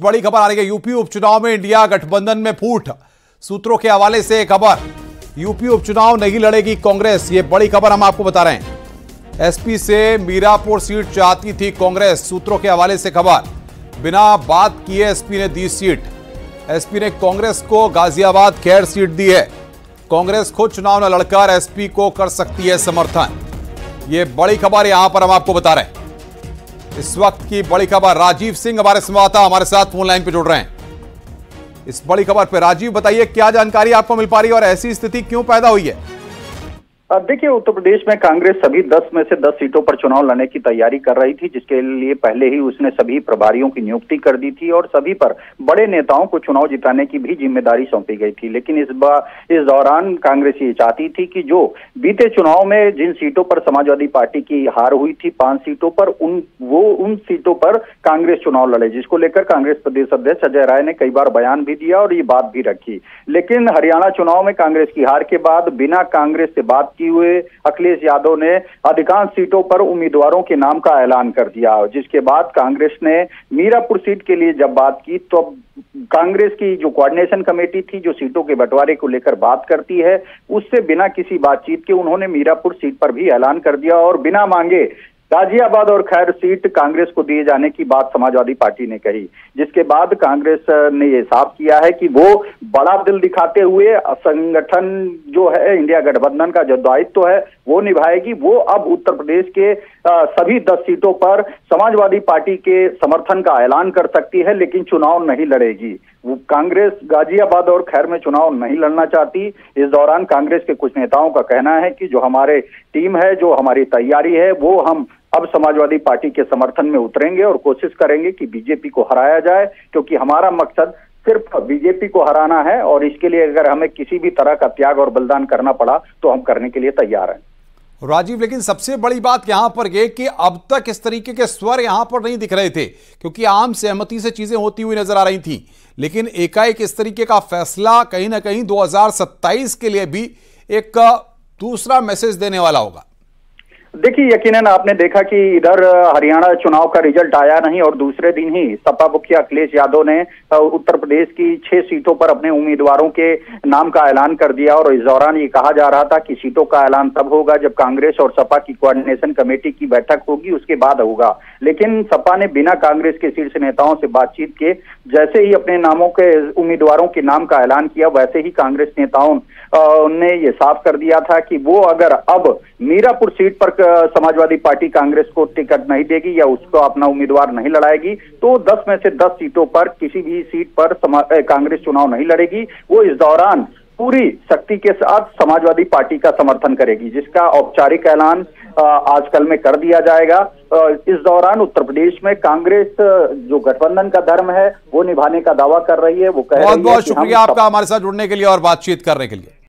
बड़ी खबर आ रही है। यूपी उपचुनाव में इंडिया गठबंधन में फूट। सूत्रों के हवाले से खबर, यूपी उपचुनाव नहीं लड़ेगी कांग्रेस, ये बड़ी खबर हम आपको बता रहे हैं। एसपी से मीरापुर सीट चाहती थी कांग्रेस, सूत्रों के हवाले से खबर। बिना बात किए एसपी ने दी सीट। एसपी ने कांग्रेस को गाजियाबाद खैर सीट दी है। कांग्रेस खुद चुनाव न लड़कर एसपी को कर सकती है समर्थन। ये बड़ी खबर यहां पर हम आपको बता रहे हैं। इस वक्त की बड़ी खबर, राजीव सिंह हमारे संवाददाता हमारे साथ फोन लाइन पे जुड़ रहे हैं। इस बड़ी खबर पे राजीव बताइए, क्या जानकारी आपको मिल पा रही है और ऐसी स्थिति क्यों पैदा हुई है? देखिए, उत्तर प्रदेश में कांग्रेस सभी 10 में से 10 सीटों पर चुनाव लड़ने की तैयारी कर रही थी, जिसके लिए पहले ही उसने सभी प्रभारियों की नियुक्ति कर दी थी और सभी पर बड़े नेताओं को चुनाव जिताने की भी जिम्मेदारी सौंपी गई थी। लेकिन इस दौरान कांग्रेस ये चाहती थी कि जो बीते चुनाव में जिन सीटों पर समाजवादी पार्टी की हार हुई थी 5 सीटों पर, उन सीटों पर कांग्रेस चुनाव लड़े, जिसको लेकर कांग्रेस प्रदेश अध्यक्ष अजय राय ने कई बार बयान भी दिया और ये बात भी रखी। लेकिन हरियाणा चुनाव में कांग्रेस की हार के बाद बिना कांग्रेस से बात हुए अखिलेश यादव ने अधिकांश सीटों पर उम्मीदवारों के नाम का ऐलान कर दिया, जिसके बाद कांग्रेस ने मीरापुर सीट के लिए जब बात की तो कांग्रेस की जो कोऑर्डिनेशन कमेटी थी, जो सीटों के बंटवारे को लेकर बात करती है, उससे बिना किसी बातचीत के उन्होंने मीरापुर सीट पर भी ऐलान कर दिया और बिना मांगे गाजियाबाद और खैर सीट कांग्रेस को दिए जाने की बात समाजवादी पार्टी ने कही। जिसके बाद कांग्रेस ने यह साफ किया है कि वो बड़ा दिल दिखाते हुए संगठन जो है, इंडिया गठबंधन का जो दायित्व है वो निभाएगी। वो अब उत्तर प्रदेश के सभी 10 सीटों पर समाजवादी पार्टी के समर्थन का ऐलान कर सकती है, लेकिन चुनाव नहीं लड़ेगी। वो कांग्रेस गाजियाबाद और खैर में चुनाव नहीं लड़ना चाहती। इस दौरान कांग्रेस के कुछ नेताओं का कहना है कि जो हमारे टीम है, जो हमारी तैयारी है, वो हम अब समाजवादी पार्टी के समर्थन में उतरेंगे और कोशिश करेंगे कि बीजेपी को हराया जाए, क्योंकि हमारा मकसद सिर्फ बीजेपी को हराना है और इसके लिए अगर हमें किसी भी तरह का त्याग और बलिदान करना पड़ा तो हम करने के लिए तैयार हैं। राजीव, लेकिन सबसे बड़ी बात यहां पर यह कि अब तक इस तरीके के स्वर यहां पर नहीं दिख रहे थे, क्योंकि आम सहमति से चीजें होती हुई नजर आ रही थी। लेकिन एकाएक इस तरीके का फैसला कहीं ना कहीं 2027 के लिए भी एक दूसरा मैसेज देने वाला होगा। देखिए, यकीनन आपने देखा कि इधर हरियाणा चुनाव का रिजल्ट आया नहीं और दूसरे दिन ही सपा मुखिया अखिलेश यादव ने उत्तर प्रदेश की 6 सीटों पर अपने उम्मीदवारों के नाम का ऐलान कर दिया। और इस दौरान ये कहा जा रहा था कि सीटों का ऐलान तब होगा जब कांग्रेस और सपा की कोऑर्डिनेशन कमेटी की बैठक होगी, उसके बाद होगा। लेकिन सपा ने बिना कांग्रेस के शीर्ष नेताओं से बातचीत के जैसे ही अपने नामों के उम्मीदवारों के नाम का ऐलान किया, वैसे ही कांग्रेस नेताओं ने ये साफ कर दिया था कि वो अगर अब मीरापुर सीट पर समाजवादी पार्टी कांग्रेस को टिकट नहीं देगी या उसको अपना उम्मीदवार नहीं लड़ाएगी तो 10 में से 10 सीटों पर किसी भी सीट पर कांग्रेस चुनाव नहीं लड़ेगी। वो इस दौरान पूरी शक्ति के साथ समाजवादी पार्टी का समर्थन करेगी, जिसका औपचारिक ऐलान आजकल में कर दिया जाएगा। इस दौरान उत्तर प्रदेश में कांग्रेस जो गठबंधन का धर्म है वो निभाने का दावा कर रही है। वो कह रही है। बहुत बहुत शुक्रिया आपका हमारे साथ जुड़ने के लिए और बातचीत करने के लिए।